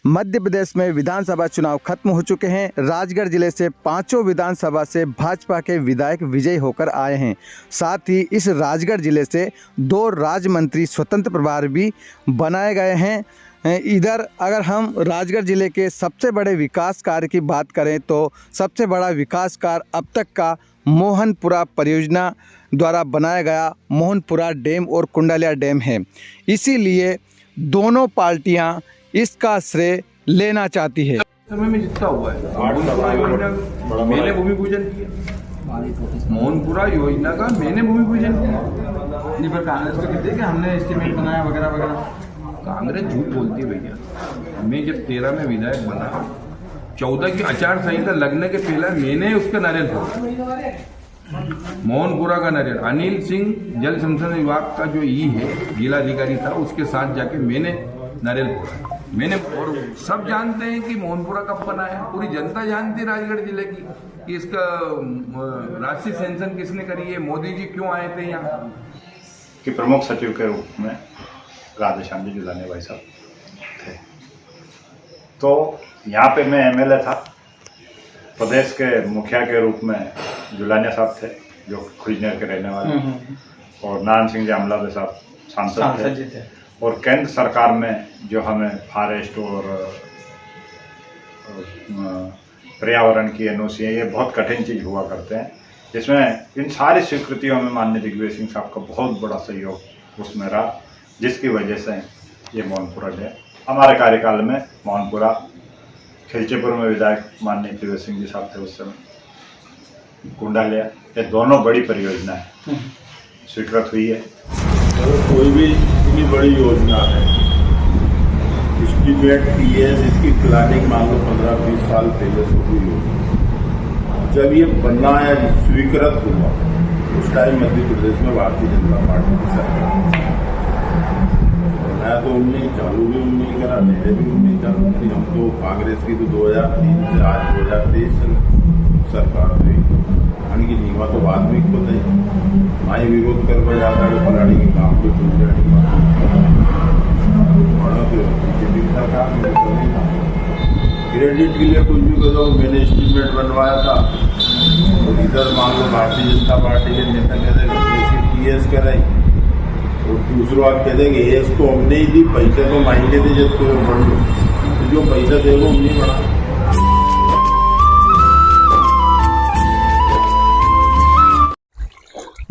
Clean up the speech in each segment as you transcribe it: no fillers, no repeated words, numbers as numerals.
मध्य प्रदेश में विधानसभा चुनाव खत्म हो चुके हैं। राजगढ़ जिले से पांचों विधानसभा से भाजपा के विधायक विजयी होकर आए हैं। साथ ही इस राजगढ़ जिले से 2 राज्य मंत्री स्वतंत्र प्रभार भी बनाए गए हैं। इधर अगर हम राजगढ़ जिले के सबसे बड़े विकास कार्य की बात करें तो सबसे बड़ा विकास कार्य अब तक का मोहनपुरा परियोजना द्वारा बनाया गया मोहनपुरा डैम और कुंडालिया डैम है। इसीलिए दोनों पार्टियां इसका श्रेय लेना चाहती है। समय में जितना हुआ है मैंने भूमि पूजन किया, मोहनपुरा योजना का मैंने भूमि पूजन किया। नहीं पर कांग्रेस को कहते हैं कि हमने एस्टीमेट बनाया वगैरह वगैरह। कांग्रेस झूठ बोलती है भैया। मैं जब 13 में विधायक बना, 14 की आचार संहिता लगने के पहले मैंने उसका नारियल फोड़ा, मोहनपुरा का नारियल। अनिल सिंह जल संसाधन विभाग का जो है जिलाधिकारी था, उसके साथ जाके मैंने नारियल फोड़ा। मैंने और सब जानते हैं कि मोहनपुरा कब बना है, पूरी जनता जानती है राजगढ़ जिले की कि इसका राशि सैंक्शन किसने करी है, मोदी जी क्यों आए थे यहाँ। कि प्रमुख सचिव के रूप में राधेश्याम जी जुलानी भाई साहब थे। तो यहाँ पे मैं एमएलए था, प्रदेश के मुखिया के रूप में जुलानिया साहब थे जो खुजनेर के रहने वाले, और नारायण सिंह जी अमलादे साहब सांसद थे। और केंद्र सरकार में जो हमें फॉरेस्ट और पर्यावरण की एनओसी है, ये बहुत कठिन चीज़ हुआ करते हैं, जिसमें इन सारी स्वीकृतियों में माननीय दिग्विजय सिंह साहब का बहुत बड़ा सहयोग उसमें रहा, जिसकी वजह से ये मोहनपुरा डैम हमारे कार्यकाल में मोहनपुरा, खिलचीपुर में विधायक माननीय दिग्विजय सिंह जी साहब थे उस समय, कुंडालिया, ये दोनों बड़ी परियोजनाएं स्वीकृत हुई है। कोई भी इतनी बड़ी योजना है, एस्टीमेट पीएस, इसकी प्लानिंग मान लो 15-20 साल पहले से हुई होगी। जब ये बनना या स्वीकृत हुआ उस टाइम मध्य प्रदेश में भारतीय जनता पार्टी की सरकार, मैं तो उन्नीस चालू भी उन्नीस करा, मेरे भी उन्नीस चालू थी। हम तो कांग्रेस की तो 2003 से आज 2023 सरकार हुई, की नीवा तो बाद में खुद नहीं माई विरोध कर पर जाता है फलाड़ी की काम को क्रेडिट के लिए कुछ भी करो। मैंने एस्टीमेट बनवाया था तो इधर मान लो भारतीय जनता पार्टी के नेता कहते पीएस कराई, और दूसरों आप कहते कि एस तो हमने ही दी, पैसे तो मांगे थे जब तो बढ़ लो, तो जो पैसा दे वो हमने बढ़ा।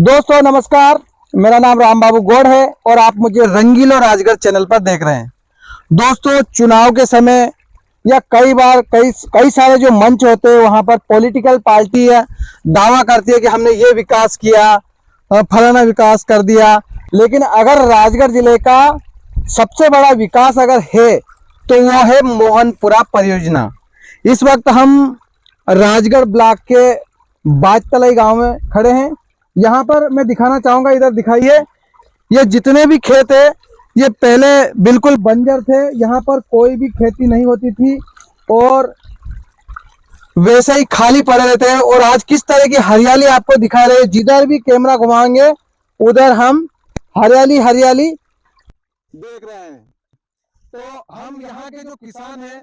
दोस्तों नमस्कार, मेरा नाम राम बाबू गौड़ है और आप मुझे रंगीलो राजगढ़ चैनल पर देख रहे हैं। दोस्तों, चुनाव के समय या कई बार कई सारे जो मंच होते हैं वहां पर पॉलिटिकल पार्टी दावा करती है कि हमने ये विकास किया, फलाना विकास कर दिया। लेकिन अगर राजगढ़ जिले का सबसे बड़ा विकास अगर है तो वो है मोहनपुरा परियोजना। इस वक्त हम राजगढ़ ब्लॉक के बाजतलाई गांव में खड़े हैं। यहाँ पर मैं दिखाना चाहूंगा, इधर दिखाइए, ये जितने भी खेत है ये पहले बिल्कुल बंजर थे, यहाँ पर कोई भी खेती नहीं होती थी और वैसे ही खाली पड़े रहते हैं। और आज किस तरह की हरियाली आपको दिखा रहे हैं, जिधर भी कैमरा घुमाएंगे उधर हम हरियाली हरियाली देख रहे हैं। तो हम यहाँ के जो किसान हैं,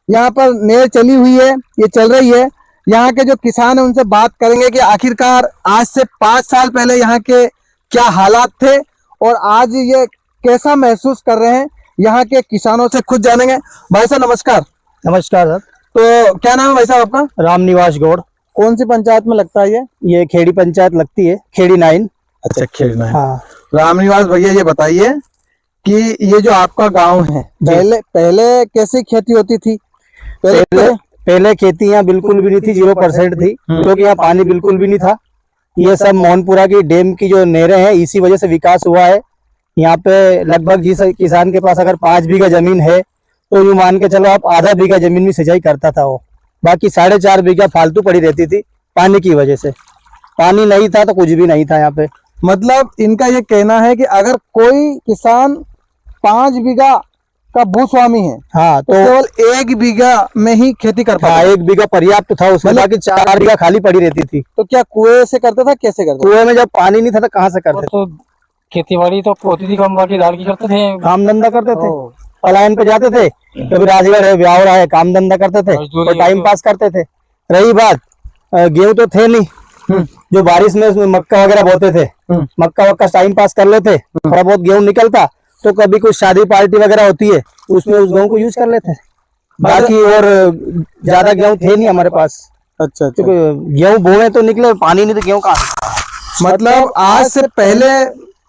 यहाँ पर नहर चली हुई है, ये चल रही है, यहाँ के जो किसान हैं उनसे बात करेंगे कि आखिरकार आज से 5 साल पहले यहाँ के क्या हालात थे और आज ये कैसा महसूस कर रहे हैं। यहाँ के किसानों से खुद जानेंगे। भाई साहब नमस्कार। नमस्कार सर। तो क्या नाम है भाई साहब आपका? रामनिवास गौड़। कौन सी पंचायत में लगता है ये खेड़ी पंचायत लगती है, खेड़ी 9। अच्छा, खेड़ी 9। हाँ। रामनिवास भैया, ये बताइए कि ये जो आपका गाँव है, पहले कैसी खेती होती थी? पहले खेती यहाँ बिल्कुल भी नहीं थी, 0% थी, क्योंकि यहाँ पानी बिल्कुल भी नहीं था। ये सब मोहनपुरा की डैम की जो नहरें हैं, इसी वजह से विकास हुआ है। यहाँ पे लगभग जिस किसान के पास अगर 5 बीघा जमीन है तो यूँ मान के चलो आप आधा बीघा जमीन में सिंचाई करता था वो, बाकी 4.5 बीघा फालतू पड़ी रहती थी पानी की वजह से। पानी नहीं था तो कुछ भी नहीं था यहाँ पे। मतलब इनका ये कहना है कि अगर कोई किसान 5 बीघा का भूस्वामी है, हाँ, तो केवल 1 बीघा में ही खेती कर पाता। 1 बीघा पर्याप्त था, उसमें बाकी 4 बीघा खाली पड़ी रहती थी। तो क्या कुएं से करता था, कैसे करता? कुएं में जब पानी नहीं था तो कहाँ से करते? तो खेती बाड़ी तो होती थी कम, बाकी दाल की करते थे, काम धंधा करते थे। पलायन पे जाते थे, कभी राजगढ़ है, ब्यावरा है, काम धंधा करते थे और टाइम पास करते थे। रही बात गेहूं तो थे नहीं, जो बारिश में उसमें मक्का वगैरह बोते थे, मक्का वक्का टाइम पास कर लेते, थोड़ा बहुत गेहूं निकलता तो कभी कुछ शादी पार्टी वगैरह होती है उसमें उस गेहूं को यूज कर लेते। बाकी और ज्यादा गेहूं थे नहीं हमारे पास। अच्छा अच्छा। क्योंकि गेहूं बोए तो निकले, पानी नहीं तो गेहूं कहाँ। मतलब आज से पहले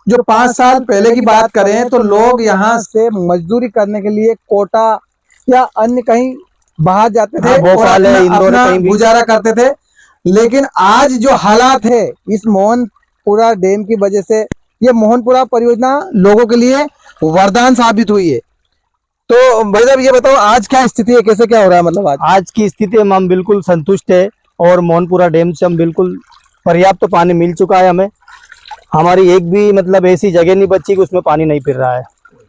जो 5 साल पहले की बात करें तो लोग यहाँ से मजदूरी करने के लिए कोटा या अन्य कहीं बाहर जाते थे हाँ, और भोपाल है, इंदौर है, अपना कहीं भी। गुजारा करते थे। लेकिन आज जो हालात है इस मोहनपुरा डैम की वजह से, ये मोहनपुरा परियोजना लोगों के लिए वरदान साबित हुई है। तो भाई साहब ये बताओ आज क्या स्थिति है, कैसे क्या हो रहा है? मतलब आज की स्थिति में हम बिल्कुल संतुष्ट है और मोहनपुरा डैम से हम बिल्कुल पर्याप्त पानी मिल चुका है हमें। हमारी एक भी मतलब ऐसी जगह नहीं बची कि उसमें पानी नहीं फिर रहा है,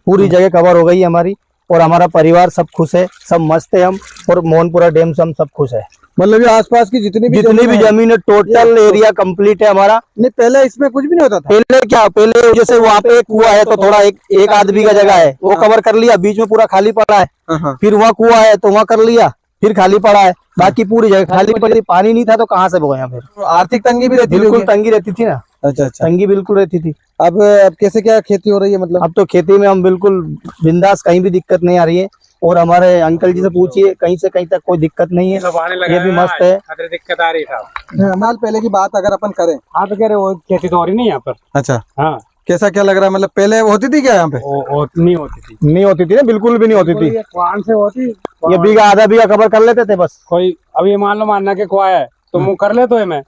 पूरी जगह कवर हो गई है हमारी और हमारा परिवार सब खुश है, सब मस्त है हम, और मोहनपुरा डैम से हम सब खुश है। मतलब ये आसपास की जितनी भी जमीन है टोटल एरिया कंप्लीट है हमारा। नहीं, पहले इसमें कुछ भी नहीं होता था। पहले क्या, पहले जैसे वहाँ पे एक कुआ है तो थोड़ा एक आदमी का जगह है वो कवर कर लिया, बीच में पूरा खाली पड़ा है। हाँ। फिर वहाँ कुआ है तो वहाँ कर लिया, फिर खाली पड़ा है, बाकी पूरी जगह खाली पड़ी। पानी नहीं था तो कहाँ से बोया फिर? तो आर्थिक तंगी भी रहती बिल्कुल होगी। तंगी रहती थी ना। अच्छा अच्छा। तंगी बिल्कुल रहती थी। अब कैसे क्या खेती हो रही है? मतलब अब तो खेती में हम बिल्कुल बिंदास, कहीं भी दिक्कत नहीं आ रही है। और हमारे अंकल जी से पूछिए, कहीं से कहीं तक कोई दिक्कत नहीं है, ये भी मस्त है। अरे दिक्कत आ रही था। साल पहले की बात अगर अपन करें, हाँ तो कह रहे वो खेती तो हो रही नहीं यहाँ पर। अच्छा, हाँ कैसा क्या लग रहा है? मतलब पहले होती थी क्या यहाँ पे? वो नहीं होती थी। नहीं होती थी ना, बिल्कुल भी नहीं होती थी। कुआं से होती, ये बीघा आधा बीघा कवर कर लेते थे बस। कोई अभी मान लो मानना के कुआ है तो मुँह कर ले तो है मैं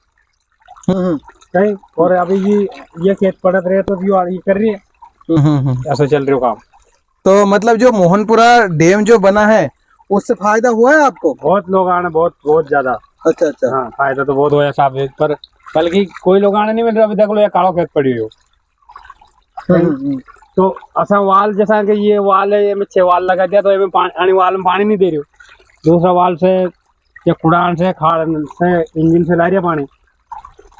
कहीं, और अभी ये खेत पड़त रहे तो ये कर रही है, ऐसा चल रही हो काम। तो मतलब जो मोहनपुरा डैम जो बना है उससे फायदा हुआ है आपको? बहुत लोग आने, बहुत ज्यादा। अच्छा अच्छा। हाँ फायदा तो बहुत होया साहब, पर बल्कि कोई लोग आने नहीं मिल रहा। अभी देख लो ये कालो खेत पड़ी हुई हो, तो असा वाल जैसा कि ये वाल है, ये में 6 वाल लगा दिया तो ये पानी, वाल में पानी नहीं दे रही हो। दूसरा वाल से या कुड़ान से खाड़ से इंजन से ला रही है पानी।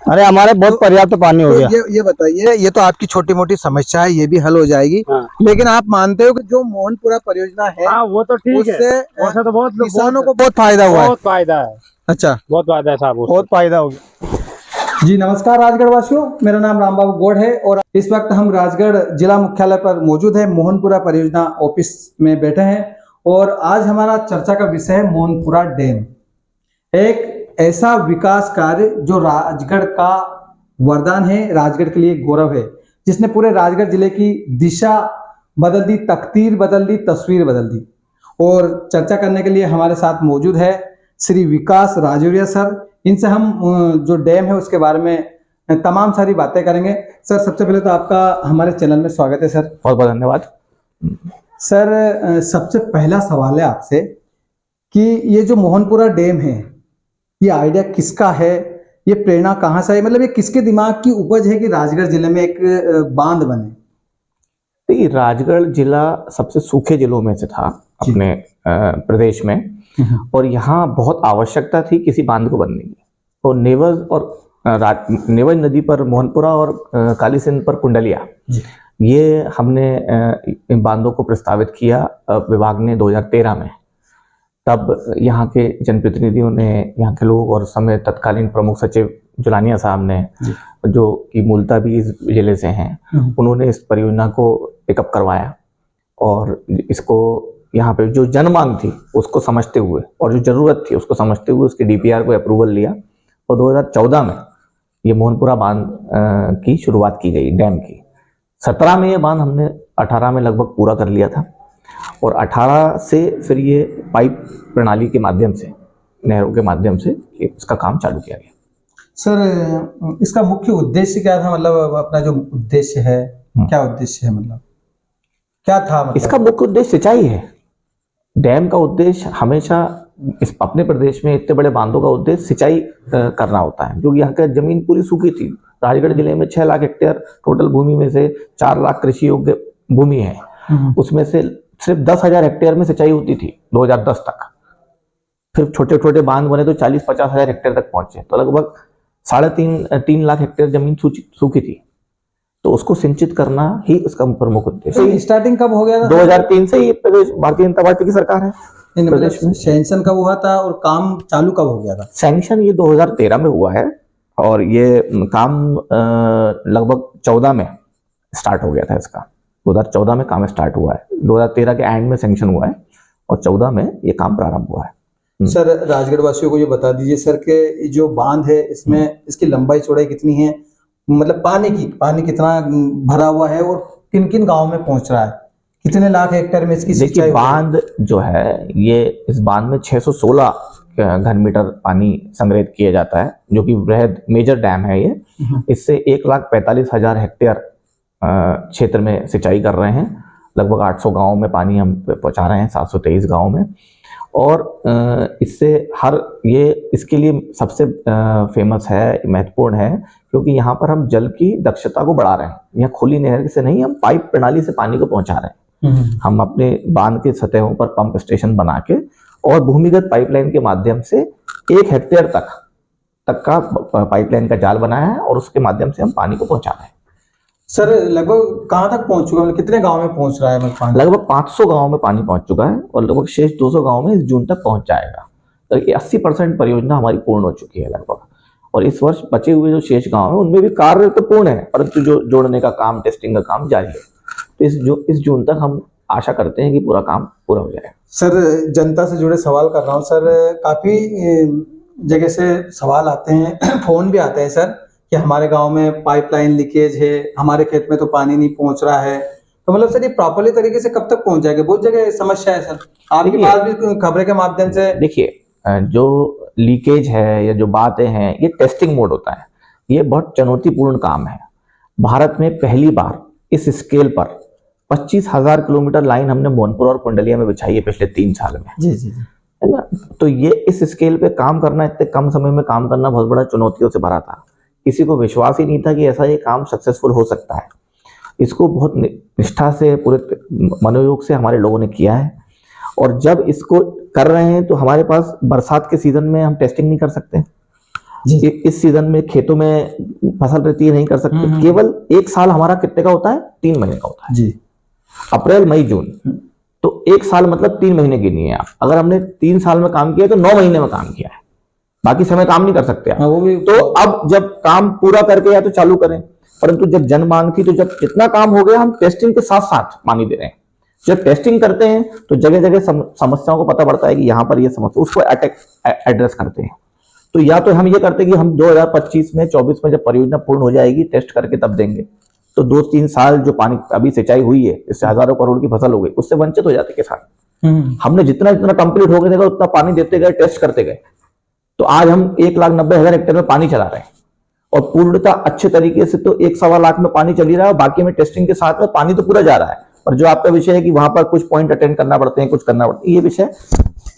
अरे हमारे बहुत पर्याप्त पानी हो गया। ये बताइए, ये तो आपकी छोटी मोटी समस्या है, ये भी हल हो जाएगी। हाँ। लेकिन आप मानते हो कि जो मोहनपुरा परियोजना है हाँ वो तो ठीक है, उससे वैसे तो बहुत किसानों को बहुत फायदा हुआ है? बहुत फायदा है। अच्छा, बहुत फायदा है साहब, बहुत फायदा हो गया। जी नमस्कार राजगढ़ वासियों, मेरा नाम रामबाबू गौड़ है और इस वक्त हम राजगढ़ जिला मुख्यालय पर मौजूद है, मोहनपुरा परियोजना ऑफिस में बैठे हैं और आज हमारा चर्चा का विषय है मोहनपुरा डैम। एक ऐसा विकास कार्य जो राजगढ़ का वरदान है, राजगढ़ के लिए गौरव है, जिसने पूरे राजगढ़ जिले की दिशा बदल दी, तकदीर बदल दी, तस्वीर बदल दी। और चर्चा करने के लिए हमारे साथ मौजूद है श्री विकास राजौरिया सर। इनसे हम जो डैम है उसके बारे में तमाम सारी बातें करेंगे। सर सबसे पहले तो आपका हमारे चैनल में स्वागत है सर। बहुत बहुत धन्यवाद सर। सबसे पहला सवाल है आपसे कि ये जो मोहनपुरा डैम है, ये आइडिया किसका है, ये प्रेरणा कहाँ से आई? मतलब ये किसके दिमाग की उपज है कि राजगढ़ जिले में एक बांध बने? देखिए राजगढ़ जिला सबसे सूखे जिलों में से था अपने प्रदेश में, और यहाँ बहुत आवश्यकता थी किसी बांध को बनने की। तो नेवज नदी पर मोहनपुरा और काली सिंध पर कुंडलिया, ये हमने इन बांधों को प्रस्तावित किया विभाग ने 2013 में। तब यहाँ के जनप्रतिनिधियों ने, यहाँ के लोग और समय तत्कालीन प्रमुख सचिव जुलानिया साहब ने, जो कि मूलतः भी इस जिले से हैं, उन्होंने इस परियोजना को पिकअप करवाया और इसको यहाँ पे जो जनमांग थी उसको समझते हुए और जो जरूरत थी उसको समझते हुए उसके डीपीआर को अप्रूवल लिया और 2014 में ये मोहनपुरा बांध की शुरुआत की गई डैम की। 17 में ये बांध हमने 18 में लगभग पूरा कर लिया था और 18 से फिर ये पाइप प्रणाली के माध्यम से, नहरों के माध्यम से इसका काम चालू किया गया। सर इसका मुख्य उद्देश्य क्या था? मतलब अपना जो उद्देश्य है, क्या उद्देश्य है, मतलब क्या था? मतलब इसका मुख्य उद्देश्य सिंचाई है। डैम का उद्देश्य हमेशा इस अपने प्रदेश में इतने बड़े बांधों का उद्देश्य सिंचाई करना होता है, जो यहाँ का जमीन पूरी सूखी थी। राजगढ़ जिले में 6 लाख हेक्टेयर टोटल भूमि में से 4 लाख कृषि योग्य भूमि है, उसमें से सिर्फ 10,000 हेक्टेयर में सिंचाई होती थी 2010 तक। फिर छोटे छोटे बांध बने तो 40-50 हज़ार हेक्टेयर तक पहुंचे, तो लगभग 3.5 लाख हेक्टेयर जमीन सूखी थी। तो उसको सिंचित करना ही उसका प्रमुख उद्देश्य तो है। स्टार्टिंग कब हो गया था? 2003 से ये प्रदेश भारतीय जनता पार्टी की सरकार है। इन प्रदेश में सैंक्शन कब हुआ था और काम चालू कब हो गया था? सैंक्शन ये 2013 में हुआ है और ये काम लगभग 14 में स्टार्ट हो गया था इसका। 2014 में काम स्टार्ट हुआ है, 2013 के एंड में सैंक्शन हुआ है और 14 में ये काम प्रारंभ हुआ है। सर राजगढ़ वासियों को ये बता दीजिए सर के जो बांध है इसमें इसकी लंबाई चौड़ाई कितनी है, मतलब पानी कितना भरा हुआ है और किन किन गाँव में पहुंच रहा है, कितने लाख हेक्टेयर में इसकी देखिए सिंचाई हो रही है? बांध जो है ये इस बांध में 616 घन मीटर पानी संग्रहित किया जाता है, जो कि वृहद मेजर डैम है ये। इससे 1,45,000 हेक्टेयर क्षेत्र में सिंचाई कर रहे हैं। लगभग 800 गांवों में पानी हम पहुंचा रहे हैं, 723 गांवों में। और इससे इसके लिए सबसे फेमस है, महत्वपूर्ण है, क्योंकि यहाँ पर हम जल की दक्षता को बढ़ा रहे हैं। यहाँ खुली नहर से नहीं, हम पाइप प्रणाली से पानी को पहुंचा रहे हैं। हम अपने बांध के सतहों पर पंप स्टेशन बना के और भूमिगत पाइपलाइन के माध्यम से 1 हेक्टेयर तक का पाइपलाइन का जाल बनाया है और उसके माध्यम से हम पानी को पहुंचा रहे हैं। सर लगभग कहाँ तक पहुंच चुका है, मतलब कितने गांव में पहुंच रहा है पानी? लगभग 500 गांवों में पानी पहुंच चुका है और लगभग शेष 200 गांवों में इस जून तक पहुंच जाएगा। तो ये 80% परियोजना हमारी पूर्ण हो चुकी है लगभग। और इस वर्ष बचे हुए जो शेष गांव हैं उनमें भी कार्य तो पूर्ण है, परंतु जो जोड़ने का काम, टेस्टिंग का काम जारी है। तो इस जून तक हम आशा करते हैं कि पूरा काम पूरा हो जाएगा। सर जनता से जुड़े सवाल कर रहा हूँ सर, काफी जगह से सवाल आते हैं, फोन भी आते हैं सर कि हमारे गांव में पाइपलाइन लीकेज है, हमारे खेत में तो पानी नहीं पहुंच रहा है। तो मतलब सर ये प्रॉपर्ली तरीके से कब तक पहुंच जाएगा? बहुत जगह समस्या है सर, आपके पास भी खबरें के माध्यम से। देखिए जो लीकेज है या जो बातें हैं, ये टेस्टिंग मोड होता है। ये बहुत चुनौतीपूर्ण काम है। भारत में पहली बार इस स्केल पर 25,000 किलोमीटर लाइन हमने मोहनपुर और कुंडलिया में बिछाई है पिछले 3 साल में, जी जी है ना। तो ये इस स्केल पे काम करना, इतने कम समय में काम करना बहुत बड़ा चुनौतियों से भरा था। किसी को विश्वास ही नहीं था कि ऐसा ये काम सक्सेसफुल हो सकता है। इसको बहुत निष्ठा से, पूरे मनोयोग से हमारे लोगों ने किया है। और जब इसको कर रहे हैं तो हमारे पास बरसात के सीजन में हम टेस्टिंग नहीं कर सकते जी। इस सीजन में खेतों में फसल रहती है, नहीं कर सकते। केवल 1 साल हमारा कितने का होता है? 3 महीने का होता है जी, अप्रैल मई जून। तो 1 साल मतलब 3 महीने गिनिए आप। अगर हमने 3 साल में काम किया तो 9 महीने में काम किया है, बाकी समय काम नहीं कर सकते आप। वो भी तो अब जब काम पूरा करके या तो चालू करें, परंतु जब जनमांग की, तो जब जितना काम हो गया हम टेस्टिंग के साथ साथ पानी दे रहे हैं। जब टेस्टिंग करते हैं तो जगह जगह समस्याओं को पता पड़ता है कि यहाँ पर ये समस्या, उसको एड्रेस करते हैं। तो या तो हम ये करते हैं कि हम 2025 में 24 में जब परियोजना पूर्ण हो जाएगी, टेस्ट करके तब देंगे, तो 2-3 साल जो पानी अभी सिंचाई हुई है, इससे हजारों करोड़ की फसल हो गई, उससे वंचित हो जाते किसान। हमने जितना कंप्लीट हो गया उतना पानी देते गए, टेस्ट करते गए। तो आज हम 1,90,000 हेक्टेयर में पानी चला रहे हैं और पूर्णतः अच्छे तरीके से तो 1-1.25 लाख में पानी चल ही रहा है। बाकी में टेस्टिंग के साथ में पानी तो पूरा जा रहा है, और जो आपका विषय है कि वहां पर कुछ पॉइंट अटेंड करना पड़ते हैं, कुछ करना पड़ता है, ये विषय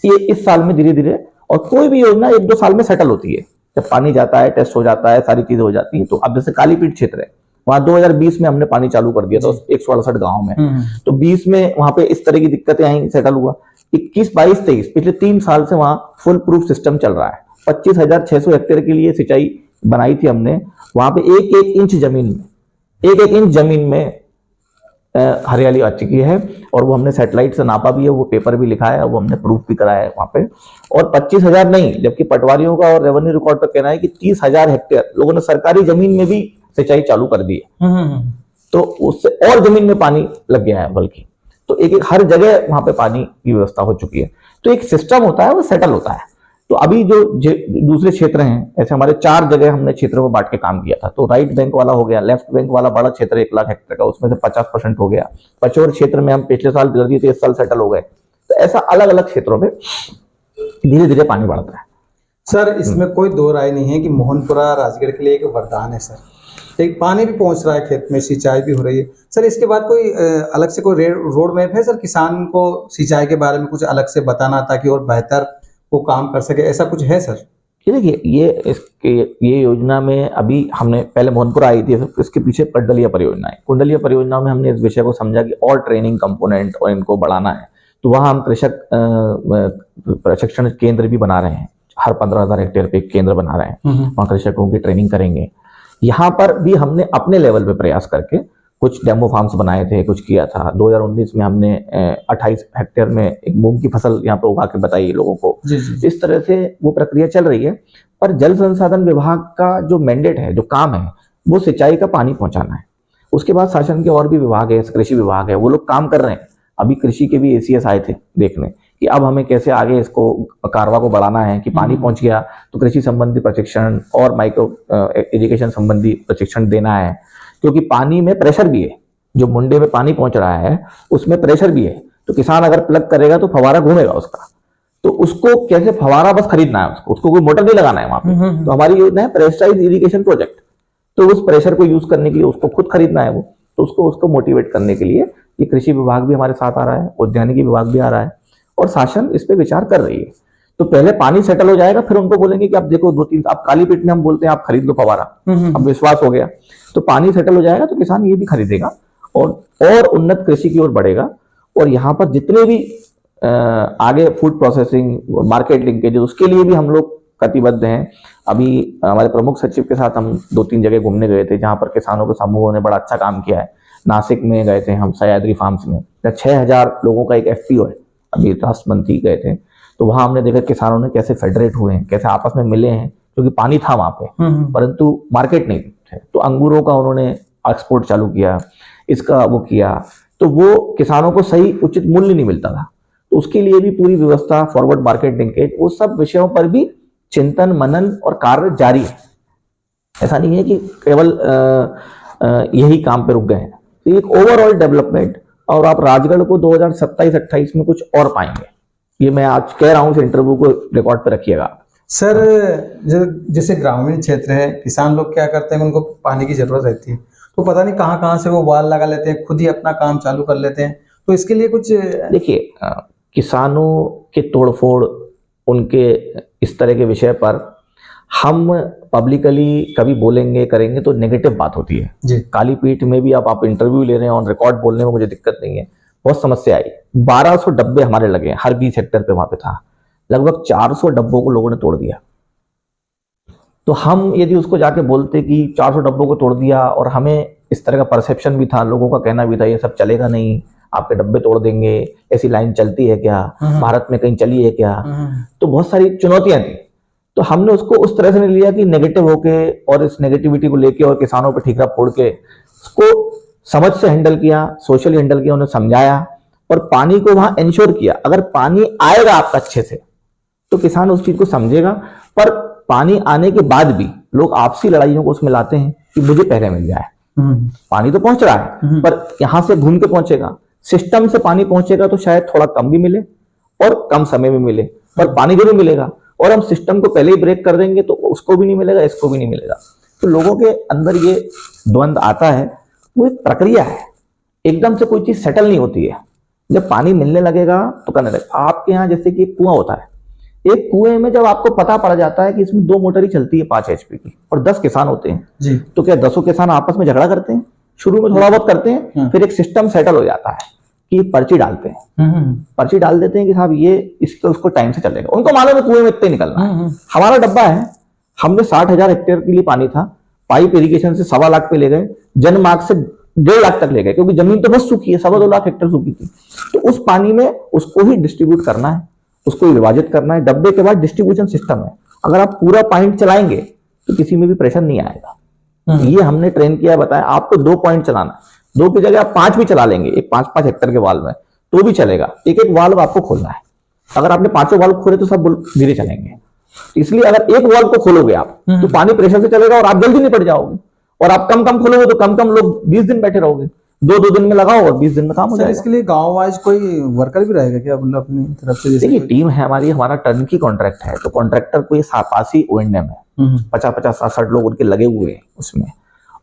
ये इस साल में धीरे धीरे, और कोई भी योजना 1-2 साल में सेटल होती है। जब पानी जाता है, टेस्ट हो जाता है, सारी चीजें हो जाती है। तो अब जैसे कालीपीठ क्षेत्र है, वहां 2020 में हमने पानी चालू कर दिया था 168 गांव में। तो 20 में वहां पे इस तरह की दिक्कतें आई, सेटल हुआ। 21, 22, 23 पिछले 3 साल से वहां फुल प्रूफ सिस्टम चल रहा है। 25,600 हेक्टेयर के लिए सिंचाई बनाई थी हमने। वहां पे 1-1 इंच जमीन में हरियाली आ चुकी है, और वो हमने सैटेलाइट से नापा भी है, वो पेपर भी लिखा है, वो हमने प्रूफ भी कराया है वहां पे। और 25,000 नहीं, जबकि पटवारियों का और रेवेन्यू रिकॉर्ड पर कहना है कि 30,000 हेक्टेयर लोगों ने सरकारी जमीन में भी सिंचाई चालू कर दी है। तो उससे और जमीन में पानी लग गया है बल्कि। तो एक हर जगह वहां पे पानी की व्यवस्था हो चुकी है। तो एक सिस्टम होता है, वो सेटल होता है। तो अभी जो दूसरे क्षेत्र हैं, ऐसे हमारे 4 जगह हमने क्षेत्रों में बांट के काम किया था। तो राइट बैंक वाला हो गया, लेफ्ट बैंक वाला बड़ा क्षेत्र 1 लाख हेक्टेयर का, उसमें से 50% हो गया। पचोर क्षेत्र में हम पिछले साल कर दिए थे, इस साल सेटल हो गए। तो ऐसा अलग अलग क्षेत्रों में धीरे धीरे पानी बढ़ता है। सर इसमें कोई दो राय नहीं है कि मोहनपुरा राजगढ़ के लिए एक वरदान है सर। एक पानी भी पहुंच रहा है, खेत में सिंचाई भी हो रही है। सर इसके बाद कोई अलग से कोई रोड मैप है सर, किसान को सिंचाई के बारे में कुछ अलग से बताना ताकि और बेहतर वो काम कर सके, ऐसा कुछ है सर? देखिए ये योजना में अभी हमने पहले मोहनपुरा आई थी, इसके पीछे कुंडलिया परियोजना है। कुंडलिया परियोजना में हमने इस विषय को समझा कि और ट्रेनिंग कंपोनेंट और इनको बढ़ाना है। तो वहाँ हम कृषक प्रशिक्षण केंद्र भी बना रहे हैं। हर 15,000 हेक्टेयर पे एक केंद्र बना रहे हैं, वहाँ कृषकों की ट्रेनिंग करेंगे। यहाँ पर भी हमने अपने लेवल पे प्रयास करके कुछ डेमो फार्म्स बनाए थे, कुछ किया था। 2019 में हमने 28 हेक्टेयर में एक मूंग की फसल यहाँ पे उगा के बताई लोगों को। इस तरह से वो प्रक्रिया चल रही है। पर जल संसाधन विभाग का जो मैंडेट है, जो काम है, वो सिंचाई का पानी पहुंचाना है। उसके बाद शासन के और भी विभाग है, कृषि विभाग है, वो लोग काम कर रहे हैं। अभी कृषि के भी ACS आए थे देखने कि अब हमें कैसे आगे इसको कारवा को बढ़ाना है कि पानी पहुंच गया तो कृषि संबंधी प्रशिक्षण और माइक्रो इरिगेशन संबंधी प्रशिक्षण देना है, क्योंकि पानी में प्रेशर भी है। जो मुंडे में पानी पहुंच रहा है उसमें प्रेशर भी है, तो किसान अगर प्लग करेगा तो फवारा घूमेगा उसका, तो उसको कैसे फवारा बस खरीदना है, उसको कोई मोटर नहीं लगाना है वहां पे। तो हमारी योजना है प्रेशराइज इरिगेशन प्रोजेक्ट, तो उस प्रेशर को यूज करने के लिए उसको खुद खरीदना है वो, तो उसको मोटिवेट करने के लिए ये कृषि विभाग भी हमारे साथ आ रहा है, उद्यानिकी विभाग भी आ रहा है और शासन इस पे विचार कर रही है। तो पहले पानी सेटल हो जाएगा, फिर उनको बोलेंगे कि आप देखो 2-3 आप काली पीट में हम बोलते हैं आप खरीद लो फवारा, अब विश्वास हो गया तो पानी सेटल हो जाएगा तो किसान ये भी खरीदेगा और उन्नत कृषि की ओर बढ़ेगा। और यहाँ पर जितने भी आगे फूड प्रोसेसिंग मार्केट लिंकेज उसके लिए भी हम लोग कटिबद्ध हैं। अभी हमारे प्रमुख सचिव के साथ हम 2-3 जगह घूमने गए थे जहां पर किसानों के समूहों ने बड़ा अच्छा काम किया है। नासिक में गए थे हम, सह्याद्री फार्म्स में 6000 लोगों का एक FPO है, अभी राष्ट्र मंत्री गए थे, तो वहां हमने देखा किसानों ने कैसे फेडरेट हुए हैं, कैसे आपस में मिले हैं, क्योंकि पानी था वहां पे परंतु मार्केट नहीं थे। तो अंगूरों का उन्होंने एक्सपोर्ट चालू किया, इसका वो किया, तो वो किसानों को सही उचित मूल्य नहीं मिलता था, तो उसके लिए भी पूरी व्यवस्था, फॉरवर्ड मार्केट लिंकेज, वो सब विषयों पर भी चिंतन मनन और कार्य जारी है। ऐसा नहीं है कि केवल यही काम पे रुक गए हैं। तो एक ओवरऑल डेवलपमेंट, और आप राजगढ़ को 2027-28 में कुछ और पाएंगे, ये मैं आज कह रहा हूँ, इस इंटरव्यू को रिकॉर्ड पे रखिएगा। सर जैसे ग्रामीण क्षेत्र है, किसान लोग क्या करते हैं, उनको पानी की जरूरत रहती है, तो पता नहीं कहाँ कहाँ से वो वाल लगा लेते हैं, खुद ही अपना काम चालू कर लेते हैं, तो इसके लिए कुछ देखिए, किसानों के तोड़फोड़, उनके इस तरह के विषय पर हम पब्लिकली कभी बोलेंगे करेंगे तो नेगेटिव बात होती है जी। काली पीठ में भी आप इंटरव्यू ले रहे हैं, ऑन रिकॉर्ड बोलने में मुझे दिक्कत नहीं है। बहुत समस्या आई, 1200 डब्बे हमारे लगे हर 20 हेक्टेयर पे, वहां पे था लगभग 400 डब्बों को लोगों ने तोड़ दिया। तो हम यदि उसको जाके बोलते कि 400 डब्बों को तोड़ दिया, और हमें इस तरह का परसेप्शन भी था, लोगों का कहना भी था ये सब चलेगा नहीं, आपके डब्बे तोड़ देंगे, ऐसी लाइन चलती है क्या, भारत में कहीं चली है क्या, तो बहुत सारी चुनौतियां थी। तो हमने उसको उस तरह से नहीं लिया कि नेगेटिव होके और इस नेगेटिविटी को लेके और किसानों पे ठीकरा फोड़ के, उसको समझ से हैंडल किया, सोशली हैंडल किया, उन्हें समझाया और पानी को वहां इंश्योर किया। अगर पानी आएगा आपका अच्छे से तो किसान उस चीज को समझेगा, पर पानी आने के बाद भी लोग आपसी लड़ाइयों को उसमें लाते हैं कि मुझे पहले मिल जाए। पानी तो पहुंच रहा है पर यहां से घूम के पहुंचेगा, सिस्टम से पानी पहुंचेगा तो शायद थोड़ा कम भी मिले और कम समय में मिले, पर पानी जरूर मिलेगा। और हम सिस्टम को पहले ही ब्रेक कर देंगे तो उसको भी नहीं मिलेगा, इसको भी नहीं मिलेगा। तो लोगों के अंदर ये द्वंद्व आता है, वो एक प्रक्रिया है, एकदम से कोई चीज सेटल नहीं होती है। जब पानी मिलने लगेगा तो करने लगेगा। आपके यहाँ जैसे कि एक कुआं होता है, एक कुएं में जब आपको पता पड़ जाता है कि इसमें 2 मोटर ही चलती है 5 HP की और 10 किसान होते हैं जी, तो क्या 10 किसान आपस में झगड़ा करते हैं? शुरू में थोड़ा बहुत करते हैं, फिर एक सिस्टम सेटल हो जाता है कि पर्ची डालते हैं, पर्ची डाल देते हैं कि साहब ये इसको उसको टाइम से चलेगा। उनको मालूम है कुएं में इतने निकलना है। हमारा डब्बा है, हमने 60,000 हेक्टेयर के लिए पानी था, पाइप इरिगेशन से 1.25 लाख पे ले गए, जनमार्ग से 1.5 लाख तक ले गए, क्योंकि जमीन तो बहुत सूखी है, 2.25 लाख हेक्टेयर सूखी थी। तो उस पानी में उसको ही डिस्ट्रीब्यूट करना है, उसको विभाजित करना है। डब्बे के बाद डिस्ट्रीब्यूशन सिस्टम है, अगर आप पूरा पॉइंट चलाएंगे तो किसी में भी प्रेशर नहीं आएगा। ये हमने ट्रेन किया, बताया आपको 2 पॉइंट चलाना है, 2 की जगह आप 5 भी चला लेंगे, एक 5-5 हेक्टेयर के वाल्व में तो भी चलेगा। एक एक वाल्व आपको खोलना है, अगर आपने 5 वाल्व खोले तो सब धीरे चलेंगे। इसलिए अगर एक वाल्व को खोलोगे आप तो पानी प्रेशर से चलेगा और आप जल्दी निपट जाओगे, और आप कम कम खोलोगे तो कम कम लोग 20 दिन बैठे रहोगे, 2 दिन में लगाओ और 20 दिन में काम हो जाएगा। इसके लिए गांव वाइज कोई वर्कर भी रहेगा क्या, मतलब अपनी तरफ से? देखिए टीम है हमारी, हमारा टर्नकी कॉन्ट्रैक्ट है, तो कॉन्ट्रैक्टर को ये पासी O&M है, 50-60 लोग उनके लगे हुए हैं उसमें।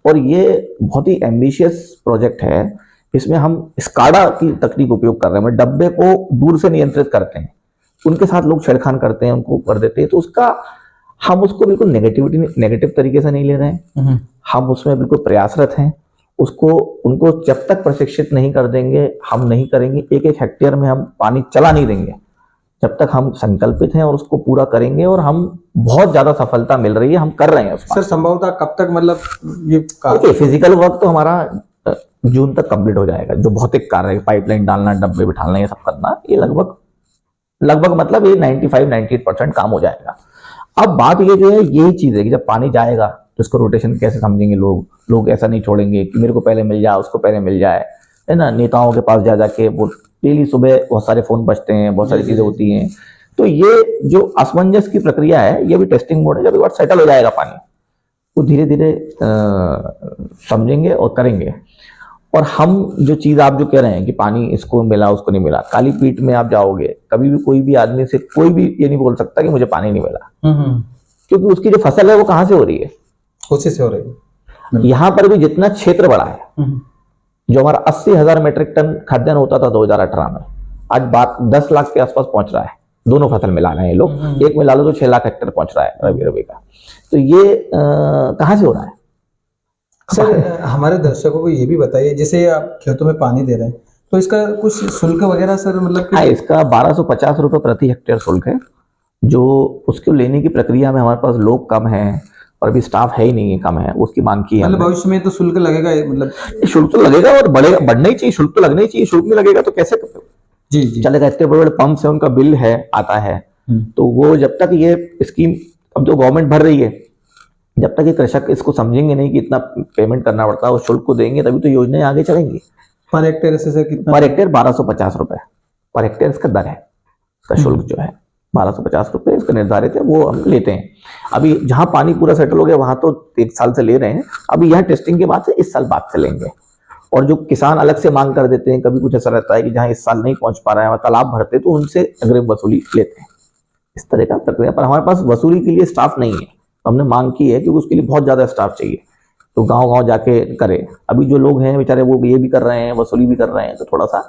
और ये बहुत ही एम्बिशियस प्रोजेक्ट है, इसमें हम स्काडा की तकनीक उपयोग कर रहे हैं, डब्बे को दूर से नियंत्रित करते हैं, उनके साथ लोग छेड़खान करते हैं, उनको कर देते हैं, तो उसका हम उसको बिल्कुल नेगेटिव तरीके से नहीं ले रहे हैं, हम उसमें बिल्कुल प्रयासरत हैं। उसको उनको जब तक प्रशिक्षित नहीं कर देंगे हम नहीं करेंगे। एक हेक्टेयर में हम पानी चला नहीं देंगे जब तक हम संकल्पित हैं और उसको पूरा करेंगे, और हम बहुत ज्यादा सफलता मिल रही है, हम कर रहे हैं उसको। सर संभवतः कब तक मतलब ये देखिए, फिजिकल वर्क तो हमारा जून तक कंप्लीट हो जाएगा। जो भौतिक कार्य है, पाइपलाइन डालना, डब्बे बिठाना, ये सब करना, ये लगभग मतलब ये 95-98% काम हो जाएगा। अब बात ये जो है, यही चीज है कि जब पानी जाएगा तो इसको रोटेशन कैसे समझेंगे लोग ऐसा नहीं छोड़ेंगे कि मेरे को पहले मिल जाए, उसको पहले मिल जाए, है ना। नेताओं के पास जा जाके वो डेली सुबह बहुत सारे फोन बजते हैं, बहुत सारी चीजें होती हैं। तो ये जो असमंजस की प्रक्रिया है, ये भी टेस्टिंग मोड है। जब एक बार सेटल हो जाएगा पानी, वो धीरे धीरे समझेंगे और करेंगे। और हम जो चीज आप जो कह रहे हैं कि पानी इसको मिला उसको नहीं मिला, काली पीठ में आप जाओगे, कभी भी कोई भी आदमी से कोई भी ये नहीं बोल सकता कि मुझे पानी नहीं मिला, क्योंकि उसकी जो फसल है वो कहाँ से हो रही है, कोशिश से हो रही है। यहाँ पर भी जितना क्षेत्र बड़ा है, जो हमारा 80,000 मीट्रिक टन खाद्यान्न होता था 2018 में, आज बात 10 लाख के आसपास पहुंच रहा है। दोनों फसल मिला रहे हैं ये लोग, एक मिला लो तो 6 लाख हेक्टेयर पहुंच रहा है रबी का। तो ये कहाँ से हो रहा है? सर हमारे दर्शकों को ये भी बताइए, जैसे आप खेतों में पानी दे रहे हैं तो इसका कुछ शुल्क वगैरह सर मतलब हाँ, इसका 1250 रुपये प्रति हेक्टेयर शुल्क है। जो उसको लेने की प्रक्रिया में हमारे पास लोग कम हैं और अभी स्टाफ है ही नहीं है, कम है, उसकी मांग की है। मतलब भविष्य में तो शुल्क लगेगा, मतलब शुल्क तो लगेगा और बढ़ेगा, बढ़ना ही चाहिए, शुल्क तो लगना ही चाहिए। शुल्क नहीं लगेगा तो कैसे जी चलेगा? इतने बड़े बड़े पंप से उनका बिल है, आता है, तो वो जब तक ये स्कीम अब जो गवर्नमेंट भर रही है, जब तक ये कृषक इसको समझेंगे नहीं कि इतना पेमेंट करना पड़ता है, उस शुल्क को देंगे, तभी तो योजनाएं आगे चलेंगी। पर हेक्टेयर से कितना? पर हेक्टेयर 1250 रुपए पर हेक्टेयर इसका दर है, इसका शुल्क जो है 1250 रुपए इसका निर्धारित है, वो हम लेते हैं। अभी जहां पानी पूरा सेटल हो गया वहां तो 1 साल से ले रहे हैं, अभी यहाँ टेस्टिंग के बाद से इस साल बाद से लेंगे। और जो किसान अलग से मांग कर देते हैं, कभी कुछ ऐसा रहता है कि जहां इस साल नहीं पहुंच पा रहा है, तालाब भरते, तो उनसे अग्रिम वसूली लेते हैं। इस तरह का प्रक्रिया, पर हमारे पास वसूली के लिए स्टाफ नहीं है, तो हमने मांग की है क्योंकि उसके लिए बहुत ज्यादा स्टाफ चाहिए, तो गांव-गांव जाके करे। अभी जो लोग हैं बेचारे वो ये भी कर रहे हैं, वसूली भी कर रहे हैं, तो थोड़ा सा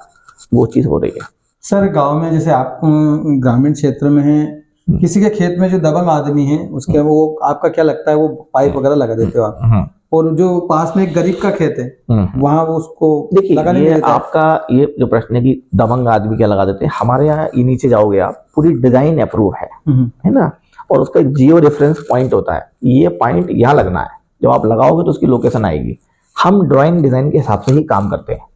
वो चीज हो रही है। सर गांव में जैसे आप ग्रामीण क्षेत्र में हैं, किसी के खेत में जो दबंग आदमी है उसके वो आपका क्या लगता है, वो पाइप वगैरह लगा देते हो आप, और जो पास में एक गरीब का खेत है वहां वो उसको देखिए, ये आपका ये जो प्रश्न है कि दबंग आदमी क्या लगा देते हैं, हमारे यहाँ ये नीचे जाओगे आप, पूरी डिजाइन अप्रूव है ना, और उसका एक जियो रेफरेंस पॉइंट होता है, ये पॉइंट यहाँ लगना है, जब आप लगाओगे तो उसकी लोकेशन आएगी। हम ड्राइंग डिजाइन के हिसाब से ही काम करते हैं,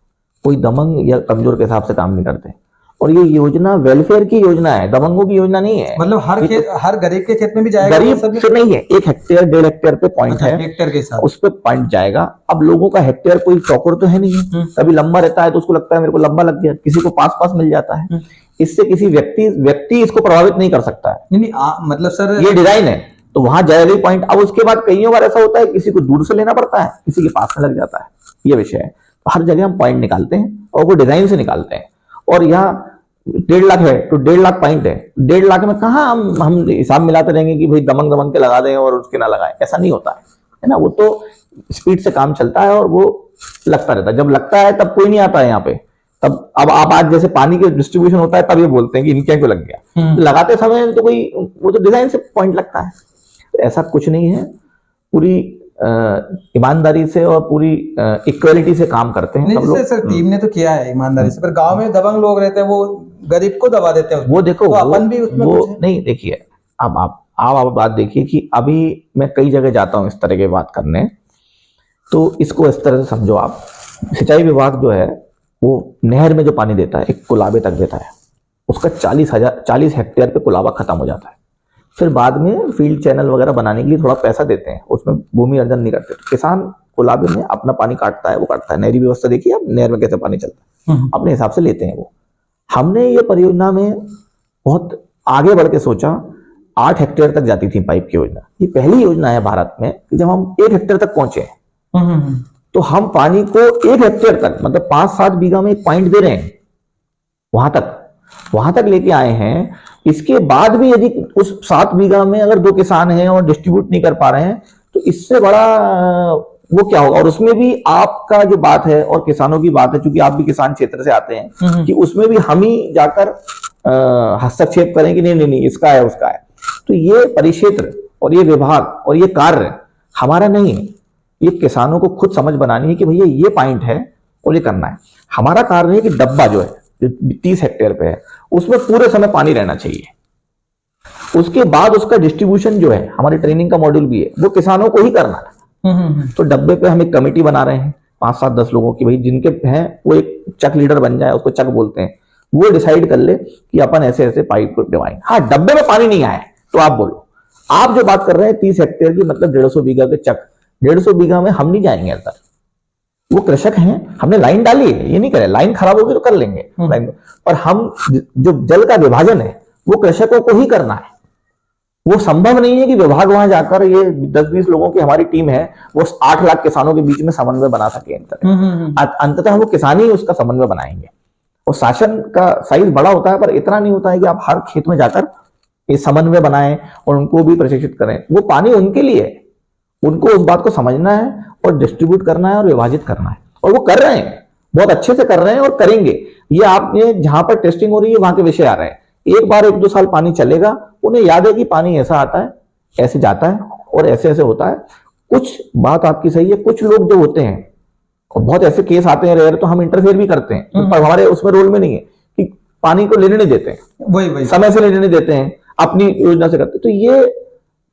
कोई दबंग या कमजोर के हिसाब से काम नहीं करते। और ये योजना वेलफेयर की योजना है, दबंगों की योजना नहीं है। मतलब हर गरीब के खेत में भी जाएगा? गरीब से नहीं है, 1 हेक्टेयर 1.5 हेक्टेयर पे पॉइंट है, हेक्टेयर के साथ उस पे पॉइंट जाएगा। अब लोगों का हेक्टेयर कोई चौकोर तो है नहीं, कभी लंबा रहता है तो उसको लगता है मेरे को लंबा लग गया, किसी को पास मिल जाता है। इससे किसी व्यक्ति इसको प्रभावित नहीं कर सकता है। नहीं मतलब सर ये डिजाइन है तो वहां जाएगा ही पॉइंट। अब उसके बाद कईयों बार ऐसा होता है, किसी को दूर से लेना पड़ता है, किसी के पास में लग जाता है, ये विषय है। तो हर जगह हम पॉइंट निकालते हैं और वो डिजाइन से निकालते हैं। और यहाँ 1.5 लाख है तो 1.5 लाख पॉइंट है, 1.5 लाख में कहाँ हम हिसाब मिलाते रहेंगे कि भाई दमंग के लगा दें और उसके ना लगाए, ऐसा नहीं होता है ना। वो तो स्पीड से काम चलता है और वो लगता रहता है, जब लगता है तब कोई नहीं आता है यहाँ पे। तब अब आप आज जैसे पानी के डिस्ट्रीब्यूशन होता है तब ये बोलते हैं कि इनके क्यों लग गया, लगाते समय तो कोई वो तो डिजाइन से पॉइंट लगता है। तो ऐसा कुछ नहीं है, पूरी ईमानदारी से और पूरी इक्वालिटी से काम करते हैं सब लोग। सर टीम ने तो किया है ईमानदारी से, पर गांव में दबंग लोग रहते हैं, वो गरीब को दबा देते हैं। वो देखो, तो अपन भी उसमें वो नहीं, देखिए अब आप बात देखिए कि अभी मैं कई जगह जाता हूँ इस तरह की बात करने, तो इसको इस तरह से समझो आप, सिंचाई विभाग जो है वो नहर में जो पानी देता है एक कुलाबे तक देता है, उसका 40 हेक्टेयर पे कुलाबा खत्म हो जाता है। फिर बाद में फील्ड चैनल वगैरह बनाने के लिए थोड़ा पैसा देते हैं, उसमें भूमि अर्जन नहीं करते। तो किसान कुलाबे में अपना पानी काटता है, वो काटता है, नहरी व्यवस्था देखिए आप, नहर में कैसे पानी चलता है, अपने हिसाब से लेते हैं वो। हमने ये परियोजना में बहुत आगे बढ़ के सोचा, 8 हेक्टेयर तक जाती थी पाइप की योजना। ये पहली योजना है भारत में कि जब हम 1 हेक्टेयर तक पहुंचे, तो हम पानी को 1 हेक्टेयर तक, मतलब 5-7 बीघा में एक पॉइंट दे रहे हैं, वहां तक लेके आए हैं। इसके बाद भी यदि उस 7 बीघा में अगर 2 किसान हैं और डिस्ट्रीब्यूट नहीं कर पा रहे हैं, तो इससे बड़ा वो क्या होगा। और उसमें भी आपका जो बात है और किसानों की बात है, क्योंकि आप भी किसान क्षेत्र से आते हैं, कि उसमें भी हम ही जाकर हस्तक्षेप करें कि नहीं इसका है उसका है। तो ये परिक्षेत्र और ये विभाग और ये कार्य हमारा नहीं है, ये किसानों को खुद समझ बनानी है कि भैया ये पॉइंट है और ये करना है। हमारा कार्य है कि डब्बा जो है जो 30 हेक्टेयर पे है, उसमें पूरे समय पानी रहना चाहिए। उसके बाद उसका डिस्ट्रीब्यूशन जो है, हमारी ट्रेनिंग का मॉड्यूल भी है, वो किसानों को ही करना है। तो डब्बे पे हम एक कमेटी बना रहे हैं 5-7-10 लोगों की, भाई जिनके हैं वो एक चक लीडर बन जाए, उसको चक बोलते हैं, वो डिसाइड कर ले कि अपन ऐसे ऐसे पाइप को डिवाइड। हाँ, डब्बे में पानी नहीं आया तो आप बोलो। आप जो बात कर रहे हैं 30 हेक्टेयर की, मतलब 150 बीघा के चक, 150 बीघा में हम नहीं जाएंगे अंदर। वो कृषक हैं, हमने लाइन डाली है, ये नहीं करे, लाइन खराब होगी तो कर लेंगे लाइन, पर हम जो जल का विभाजन है वो कृषकों को ही करना है। वो संभव नहीं है कि विभाग वहां जाकर, ये 10-20 लोगों की हमारी टीम है, वो 8 लाख किसानों के बीच में समन्वय बना सके। अंततः वो किसान ही उसका समन्वय बनाएंगे। और शासन का साइज बड़ा होता है, पर इतना नहीं होता है कि आप हर खेत में जाकर ये समन्वय बनाएं और उनको भी प्रशिक्षित करें। वो पानी उनके लिए है, उनको उस बात को समझना है और डिस्ट्रीब्यूट करना है और विभाजित करना है, और वो कर रहे हैं, बहुत अच्छे से कर रहे हैं और करेंगे। ये आपने जहां पर टेस्टिंग हो रही है वहां के विषय आ रहे हैं। एक बार 1-2 साल पानी चलेगा, उन्हें याद है कि पानी ऐसा आता है, ऐसे जाता है और ऐसे ऐसे होता है। कुछ बात आपकी सही है, कुछ लोग जो होते हैं, और बहुत ऐसे केस आते हैं रेयर, तो हम इंटरफेयर भी करते हैं, पर हमारे उसमें रोल में नहीं है कि पानी को लेने नहीं देते हैं, वही समय से लेने नहीं देते हैं, अपनी योजना से करते। तो ये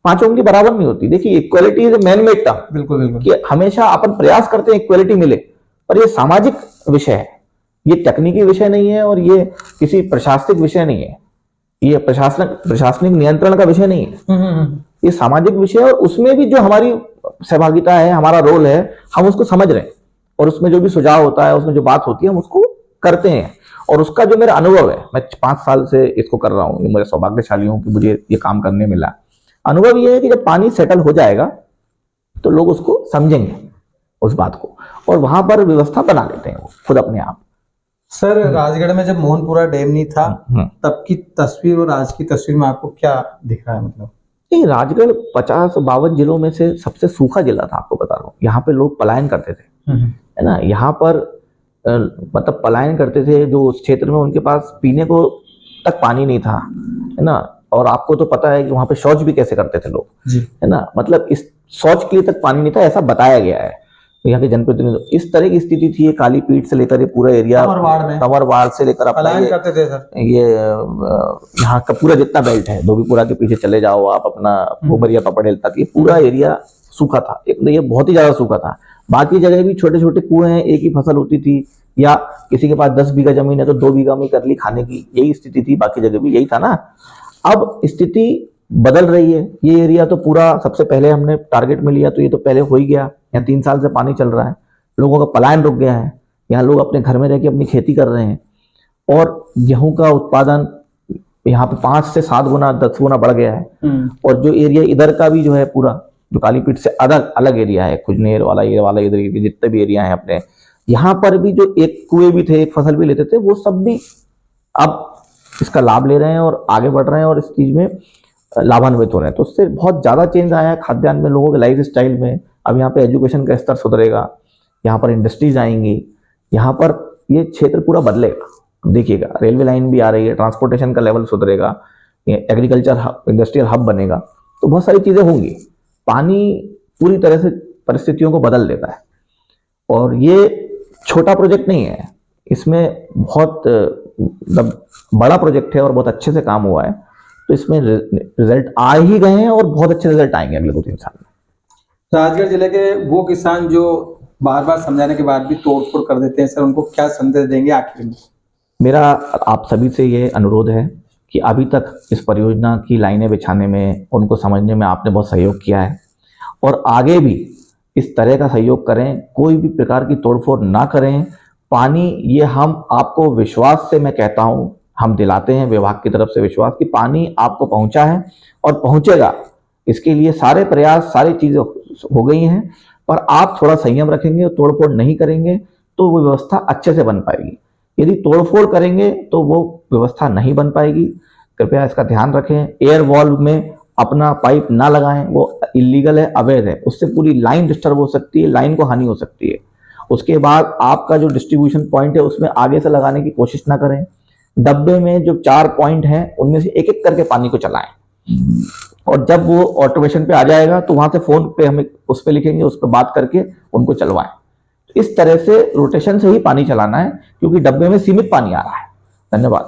पांचों की बराबर नहीं होती। देखिए, equality is man made term, बिल्कुल कि हमेशा अपन प्रयास करते हैं इक्वालिटी मिले, पर ये सामाजिक विषय है, ये तकनीकी विषय नहीं है, और ये किसी प्रशासनिक विषय नहीं है, ये प्रशासनिक नियंत्रण का विषय नहीं है, ये सामाजिक विषय है। और उसमें भी जो हमारी सहभागिता है, हमारा रोल है, हम उसको समझ रहे हैं, और उसमें जो भी सुझाव होता है, उसमें जो बात होती है, हम उसको करते हैं। और उसका जो मेरा अनुभव है, मैं 5 साल से इसको कर रहा हूँ, ये मेरे सौभाग्यशाली हूँ कि मुझे ये काम करने मिला। अनुभव ये है कि जब पानी सेटल हो जाएगा तो लोग उसको समझेंगे, उस बात को, और वहां पर व्यवस्था बना लेते हैं वो खुद अपने आप। सर, राजगढ़ में जब मोहनपुरा डैम नहीं था तब की तस्वीर और आज की तस्वीर में आपको क्या दिख रहा है? मतलब नहीं, राजगढ़ 50-52 जिलों में से सबसे सूखा जिला था, आपको बता रहा हूँ। यहाँ पे लोग पलायन करते थे, है ना, यहाँ पर मतलब पलायन करते थे जो उस क्षेत्र में उनके पास पीने को तक पानी नहीं था, है ना। और आपको तो पता है कि वहां पे शौच भी कैसे करते थे लोग, है ना, मतलब इस शौच के लिए तक पानी नहीं था, ऐसा बताया गया है यहाँ के जनप्रतिनिधि। इस तरह की स्थिति थी, ये काली पीठ से लेकर ये पूरा एरिया, तंवरवाड़ से लेकर पलायन करते थे सर। ये यहाँ का पूरा जितना बेल्ट है, धोबीपुरा के पीछे चले जाओ आप, अपना उमरिया पपड़ेल तक, ये पूरा एरिया सूखा था, ये बहुत ही ज्यादा सूखा था। बाकी जगह भी छोटे छोटे कुएं हैं, एक ही फसल होती थी, या किसी के पास 10 बीघा जमीन है तो 2 बीघा में कर ली खाने की, यही स्थिति थी। बाकी जगह भी यही था ना। अब स्थिति बदल रही है। ये एरिया तो पूरा सबसे पहले हमने टारगेट में लिया, तो ये तो पहले हो ही गया। यहाँ 3 साल से पानी चल रहा है, लोगों का पलायन रुक गया है, यहाँ लोग अपने घर में रह के अपनी खेती कर रहे हैं, और गेहूं का उत्पादन यहाँ पे 5 से 7 गुना 10 गुना बढ़ गया है। और जो एरिया इधर का भी जो है, पूरा जो कालीपीठ से अलग अलग एरिया है, खुजनेर वाला, ये वाला, इधर के जितने भी एरिया है अपने, यहाँ पर भी जो एक कुएं भी थे, एक फसल भी लेते थे, वो सब भी अब इसका लाभ ले रहे हैं और आगे बढ़ रहे हैं और इस चीज में लाभान्वित हो रहे हैं। तो उससे बहुत ज्यादा चेंज आया है खाद्यान्न में, लोगों के लाइफ स्टाइल में। अब यहाँ पे एजुकेशन का स्तर सुधरेगा, यहाँ पर इंडस्ट्रीज आएंगी, यहाँ पर ये क्षेत्र पूरा बदलेगा। देखिएगा, रेलवे लाइन भी आ रही है, ट्रांसपोर्टेशन का लेवल सुधरेगा, एग्रीकल्चर इंडस्ट्रियल हब बनेगा, तो बहुत सारी चीजें होंगी। पानी पूरी तरह से परिस्थितियों को बदल देता है, और ये छोटा प्रोजेक्ट नहीं है, इसमें बहुत बड़ा प्रोजेक्ट है और बहुत अच्छे से काम हुआ है। तो इसमें रिजल्ट आ ही गए हैं और बहुत अच्छे रिजल्ट आएंगे अगले 2-3 साल में। राजगढ़ जिले के वो किसान जो बार बार समझाने के बाद भी तोड़फोड़ कर देते हैं, सर उनको क्या संदेश देंगे आखिर में? मेरा आप सभी से ये अनुरोध है कि अभी तक इस परियोजना की लाइनें बिछाने में, उनको समझने में आपने बहुत सहयोग किया है, और आगे भी इस तरह का सहयोग करें, कोई भी प्रकार की तोड़फोड़ ना करें। पानी, ये हम आपको विश्वास से मैं कहता हूं, हम दिलाते हैं विभाग की तरफ से विश्वास कि पानी आपको पहुंचा है और पहुंचेगा। इसके लिए सारे प्रयास, सारी चीजें हो गई हैं, पर आप थोड़ा संयम रखेंगे, तोड़फोड़ नहीं करेंगे तो वो व्यवस्था अच्छे से बन पाएगी। यदि तोड़फोड़ करेंगे तो वो व्यवस्था नहीं बन पाएगी। कृपया इसका ध्यान रखें। एयर वॉल्व में अपना पाइप ना लगाएं, वो इलीगल है, अवैध है, उससे पूरी लाइन डिस्टर्ब हो सकती है, लाइन को हानि हो सकती है। उसके बाद आपका जो डिस्ट्रीब्यूशन पॉइंट है उसमें आगे से लगाने की कोशिश ना करें। डब्बे में जो 4 पॉइंट हैं उनमें से एक एक करके पानी को चलाएं, और जब वो ऑटोमेशन पे आ जाएगा तो वहां से फोन पे हमें उस पे लिखेंगे, उस पर बात करके उनको चलवाएं। इस तरह से रोटेशन से ही पानी चलाना है, क्योंकि डब्बे में सीमित पानी आ रहा है। धन्यवाद।